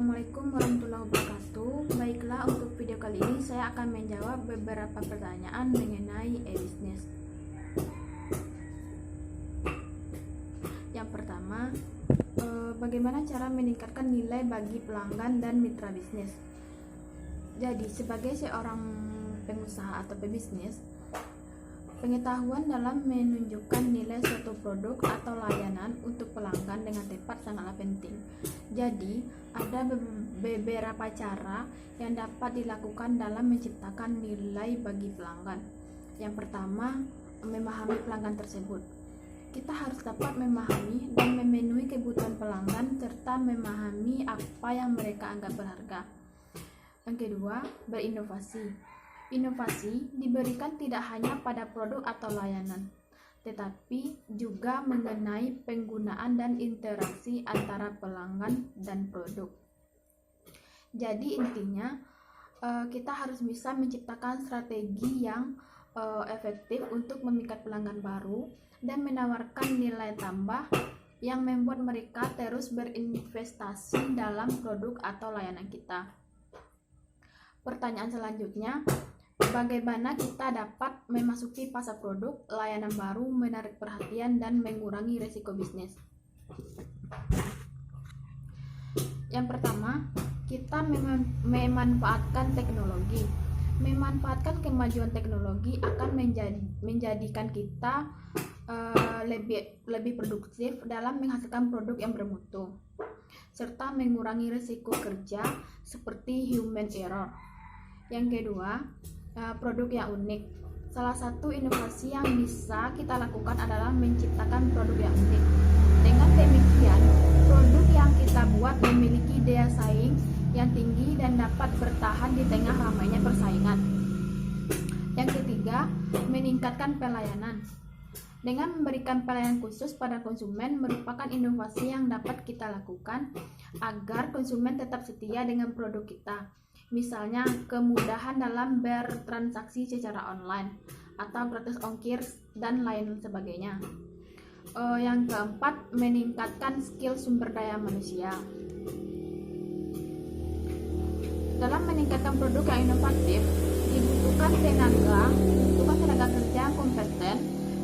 Assalamualaikum warahmatullahi wabarakatuh. Baiklah, untuk video kali ini saya akan menjawab beberapa pertanyaan mengenai e-business. Yang pertama, bagaimana cara meningkatkan nilai bagi pelanggan dan mitra bisnis? Jadi, sebagai seorang pengusaha atau pebisnis, pengetahuan dalam menunjukkan nilai suatu produk atau layanan untuk pelanggan dengan tepat sangatlah penting. Jadi, ada beberapa cara yang dapat dilakukan dalam menciptakan nilai bagi pelanggan. Yang pertama, memahami pelanggan tersebut. Kita harus dapat memahami dan memenuhi kebutuhan pelanggan serta memahami apa yang mereka anggap berharga. Yang kedua, berinovasi. Inovasi diberikan tidak hanya pada produk atau layanan, tetapi juga mengenai penggunaan dan interaksi antara pelanggan dan produk. Jadi intinya, kita harus bisa menciptakan strategi yang efektif untuk memikat pelanggan baru dan menawarkan nilai tambah yang membuat mereka terus berinvestasi dalam produk atau layanan kita. Pertanyaan selanjutnya, bagaimana kita dapat memasuki pasar produk, layanan baru, menarik perhatian, dan mengurangi risiko bisnis? Yang pertama, kita memanfaatkan teknologi. Memanfaatkan kemajuan teknologi akan menjadikan kita lebih produktif dalam menghasilkan produk yang bermutu, serta mengurangi risiko kerja seperti human error. Yang kedua, produk yang unik. Salah satu inovasi yang bisa kita lakukan adalah menciptakan produk yang unik. Dengan demikian, produk yang kita buat memiliki daya saing yang tinggi dan dapat bertahan di tengah ramainya persaingan. Yang ketiga, meningkatkan pelayanan. Dengan memberikan pelayanan khusus pada konsumen merupakan inovasi yang dapat kita lakukan agar konsumen tetap setia dengan produk kita. Misalnya, kemudahan dalam bertransaksi secara online atau gratis ongkir dan lain sebagainya. Yang keempat, meningkatkan skill sumber daya manusia. Dalam meningkatkan produk yang inovatif, dibutuhkan tenaga kerja kompeten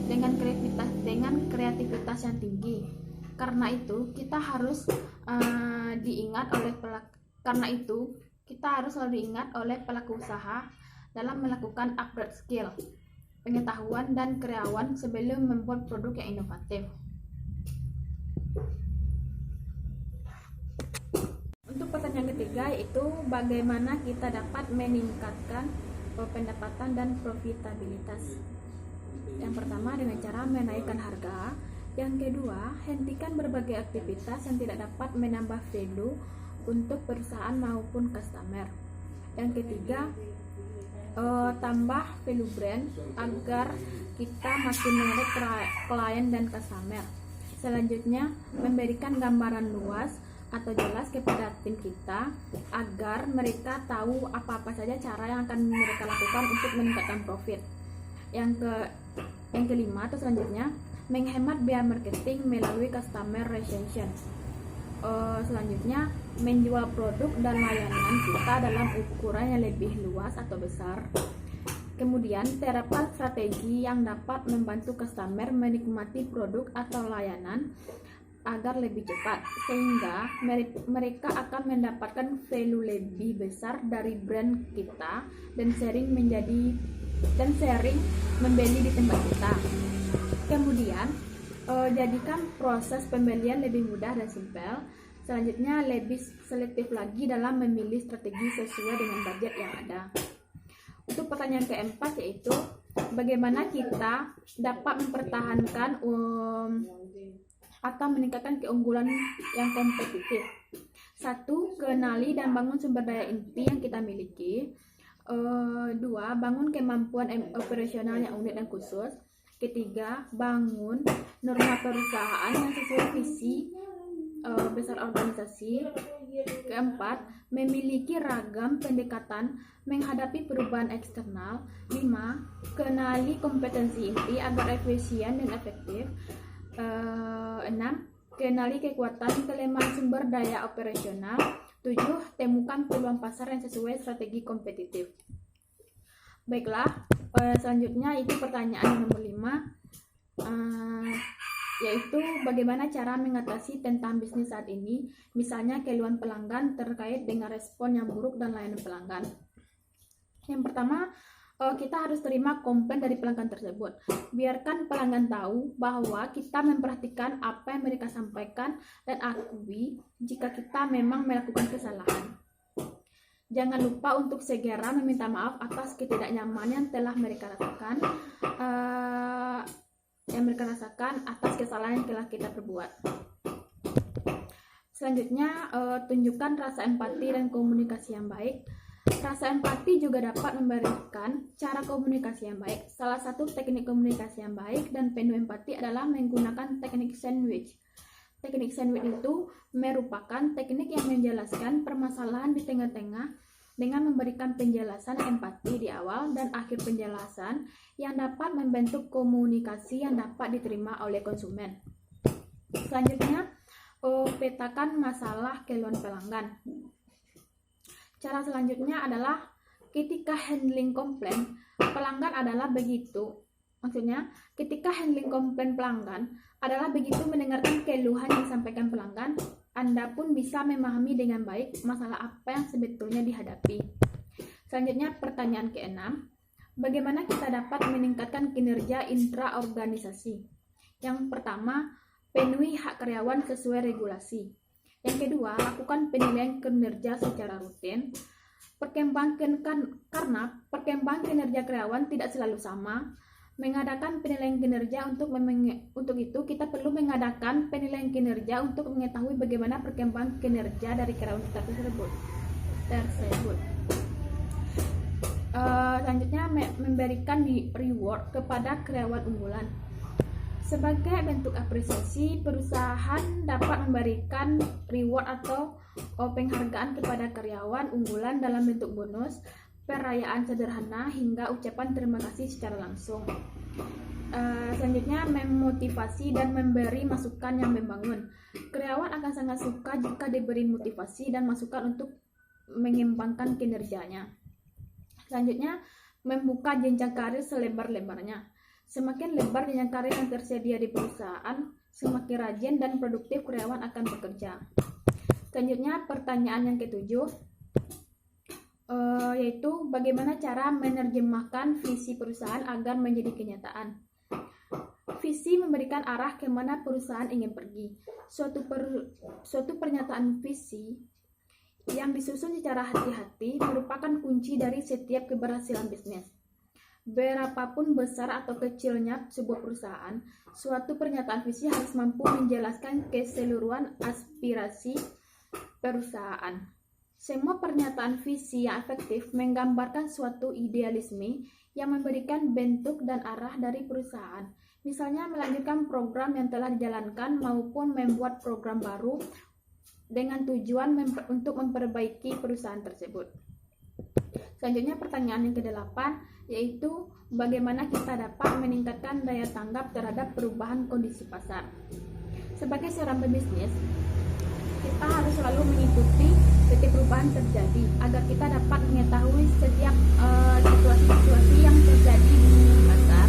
dengan kreativitas yang tinggi. Karena itu, kita harus selalu diingat oleh pelaku usaha dalam melakukan upgrade skill, pengetahuan, dan karyawan sebelum membuat produk yang inovatif. Untuk pertanyaan ketiga yaitu bagaimana kita dapat meningkatkan pendapatan dan profitabilitas. Yang pertama, dengan cara menaikkan harga. Yang kedua, hentikan berbagai aktivitas yang tidak dapat menambah value untuk perusahaan maupun customer. Yang ketiga, tambah value brand agar kita makin menarik klien dan customer. Selanjutnya, memberikan gambaran luas atau jelas kepada tim kita agar mereka tahu apa-apa saja cara yang akan mereka lakukan untuk meningkatkan profit. Yang kelima atau selanjutnya, menghemat biaya marketing melalui customer retention. Selanjutnya, menjual produk dan layanan kita dalam ukuran yang lebih luas atau besar. Kemudian, terapkan strategi yang dapat membantu customer menikmati produk atau layanan agar lebih cepat, sehingga mereka akan mendapatkan value lebih besar dari brand kita dan sering membeli di tempat kita. Kemudian, jadikan proses pembelian lebih mudah dan simpel. Selanjutnya, lebih selektif lagi dalam memilih strategi sesuai dengan budget yang ada. Untuk pertanyaan keempat yaitu bagaimana kita dapat mempertahankan atau meningkatkan keunggulan yang kompetitif. 1. Kenali dan bangun sumber daya inti yang kita miliki. 2. Bangun kemampuan operasional yang unik dan khusus. Ketiga, bangun norma perusahaan yang sesuai visi besar organisasi. Keempat, memiliki ragam pendekatan menghadapi perubahan eksternal. 5. Kenali kompetensi inti agar efisien dan efektif. 6. Kenali kekuatan kelemahan sumber daya operasional. 7. temukan peluang pasar yang sesuai strategi kompetitif. Baiklah, selanjutnya itu pertanyaan nomor 5, yaitu bagaimana cara mengatasi tentang bisnis saat ini, misalnya keluhan pelanggan terkait dengan respon yang buruk dan layanan pelanggan. Yang pertama, kita harus terima komplain dari pelanggan tersebut. Biarkan pelanggan tahu bahwa kita memperhatikan apa yang mereka sampaikan dan akui jika kita memang melakukan kesalahan. Jangan lupa untuk segera meminta maaf atas ketidaknyamanan yang telah mereka rasakan, atas kesalahan yang telah kita perbuat. Selanjutnya, tunjukkan rasa empati dan komunikasi yang baik. Rasa empati juga dapat memberikan cara komunikasi yang baik. Salah satu teknik komunikasi yang baik dan penuh empati adalah menggunakan teknik sandwich. Teknik sandwich itu merupakan teknik yang menjelaskan permasalahan di tengah-tengah dengan memberikan penjelasan empati di awal dan akhir penjelasan yang dapat membentuk komunikasi yang dapat diterima oleh konsumen. Selanjutnya, petakan masalah keluhan pelanggan. Cara selanjutnya adalah ketika handling komplain pelanggan adalah begitu. Maksudnya, ketika handling komplain pelanggan adalah begitu mendengarkan keluhan yang disampaikan pelanggan, Anda pun bisa memahami dengan baik masalah apa yang sebetulnya dihadapi. Selanjutnya, pertanyaan ke-6. Bagaimana kita dapat meningkatkan kinerja intraorganisasi? Yang pertama, penuhi hak karyawan sesuai regulasi. Yang kedua, lakukan penilaian kinerja secara rutin. Karena perkembangan kinerja karyawan tidak selalu sama, mengadakan penilaian kinerja untuk itu kita perlu mengadakan penilaian kinerja untuk mengetahui bagaimana perkembangan kinerja dari karyawan kita tersebut. Selanjutnya, memberikan reward kepada karyawan unggulan. Sebagai bentuk apresiasi, perusahaan dapat memberikan reward atau penghargaan kepada karyawan unggulan dalam bentuk bonus, perayaan sederhana, hingga ucapan terima kasih secara langsung. Selanjutnya, memotivasi dan memberi masukan yang membangun. Karyawan akan sangat suka jika diberi motivasi dan masukan untuk mengembangkan kinerjanya. Selanjutnya, membuka jenjang karir selebar-lebarnya. Semakin lebar jenjang karir yang tersedia di perusahaan, semakin rajin dan produktif karyawan akan bekerja. Selanjutnya, pertanyaan yang ke-7, yaitu bagaimana cara menerjemahkan visi perusahaan agar menjadi kenyataan. Visi memberikan arah kemana perusahaan ingin pergi. Suatu pernyataan visi yang disusun secara hati-hati merupakan kunci dari setiap keberhasilan bisnis. Berapapun besar atau kecilnya sebuah perusahaan, suatu pernyataan visi harus mampu menjelaskan keseluruhan aspirasi perusahaan. Semua pernyataan visi yang efektif menggambarkan suatu idealisme yang memberikan bentuk dan arah dari perusahaan. Misalnya melanjutkan program yang telah dijalankan maupun membuat program baru dengan tujuan untuk memperbaiki perusahaan tersebut. Selanjutnya, pertanyaan yang ke-8, yaitu bagaimana kita dapat meningkatkan daya tanggap terhadap perubahan kondisi pasar. Sebagai seorang pebisnis, kita harus selalu mengikuti setiap perubahan terjadi agar kita dapat mengetahui setiap situasi-situasi yang terjadi di pasar.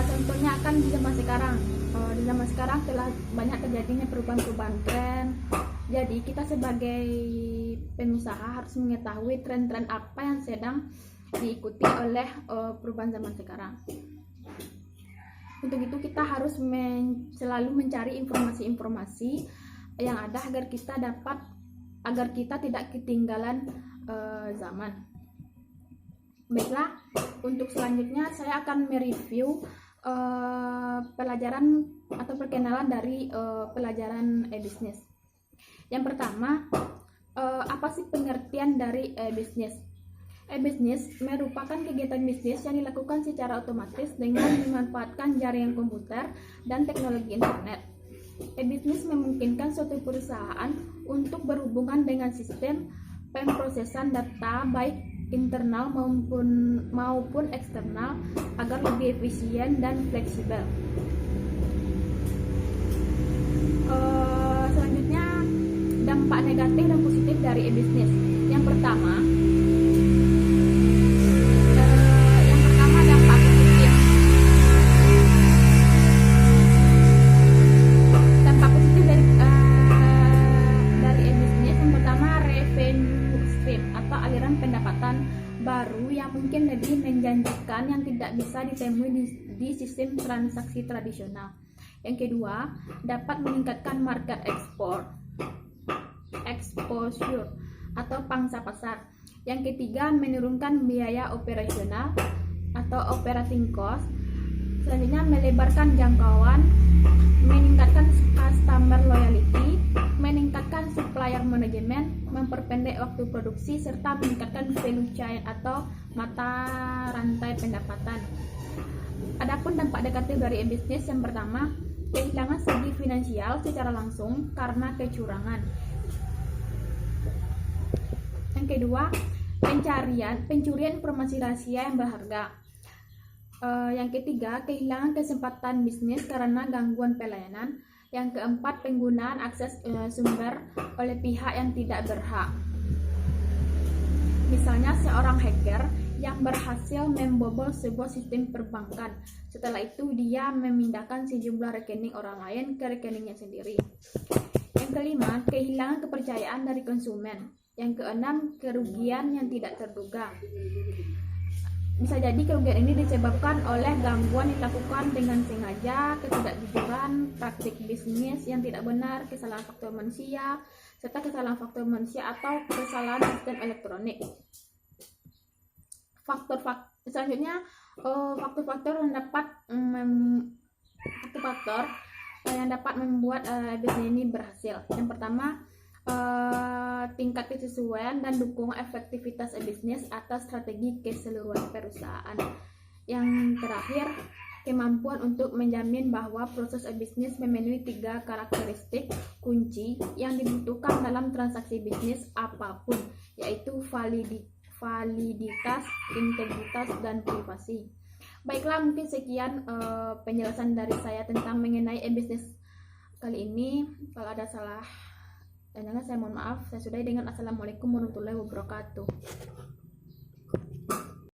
Contohnya akan di zaman sekarang. Di zaman sekarang telah banyak terjadinya perubahan-perubahan tren. Jadi kita sebagai pengusaha harus mengetahui tren-tren apa yang sedang diikuti oleh perubahan zaman sekarang. Untuk itu kita harus selalu mencari informasi-informasi yang ada agar kita tidak ketinggalan zaman. Baiklah, untuk selanjutnya saya akan mereview pelajaran atau perkenalan dari pelajaran e-business. Yang pertama, apa sih pengertian dari e-business? E-business merupakan kegiatan bisnis yang dilakukan secara otomatis dengan memanfaatkan jaringan komputer dan teknologi internet. E-business memungkinkan suatu perusahaan untuk berhubungan dengan sistem pemrosesan data baik internal maupun eksternal agar lebih efisien dan fleksibel. Selanjutnya, dampak negatif dan positif dari dari e-bisnis. Yang pertama dampak positif. Dampak positif dari e-bisnis yang pertama, revenue stream atau aliran pendapatan baru yang mungkin lebih menjanjikan yang tidak bisa ditemui di sistem transaksi tradisional. Yang kedua, dapat meningkatkan market exposure atau pangsa pasar. Yang ketiga, menurunkan biaya operasional atau operating cost. Selanjutnya, melebarkan jangkauan, meningkatkan customer loyalty, meningkatkan supplier management, memperpendek waktu produksi, serta meningkatkan value chain atau mata rantai pendapatan. Adapun dampak negatif dari e-bisnis yang pertama, kehilangan segi finansial secara langsung karena kecurangan. Yang kedua, pencurian informasi rahasia yang berharga. Yang ketiga, kehilangan kesempatan bisnis karena gangguan pelayanan. Yang keempat, penggunaan akses sumber oleh pihak yang tidak berhak. Misalnya seorang hacker yang berhasil membobol sebuah sistem perbankan. Setelah itu dia memindahkan sejumlah rekening orang lain ke rekeningnya sendiri. Yang kelima, kehilangan kepercayaan dari konsumen. Yang keenam, kerugian yang tidak terduga. Bisa jadi kerugian ini disebabkan oleh gangguan yang dilakukan dengan sengaja, ketidakjujuran, praktik bisnis yang tidak benar, kesalahan faktor manusia, serta kesalahan faktor manusia atau kesalahan sistem elektronik. Selanjutnya, faktor-faktor yang dapat membuat bisnis ini berhasil. Yang pertama, tingkat kesesuaian dan dukungan efektivitas bisnis atas strategi keseluruhan perusahaan. Yang terakhir, kemampuan untuk menjamin bahwa proses bisnis memenuhi 3 karakteristik kunci yang dibutuhkan dalam transaksi bisnis apapun, yaitu validitas, integritas, dan privasi. Baiklah, mungkin sekian penjelasan dari saya tentang mengenai e-bisnis kali ini. Kalau ada salah, saya mohon maaf. Saya sudahi dengan assalamualaikum warahmatullahi wabarakatuh.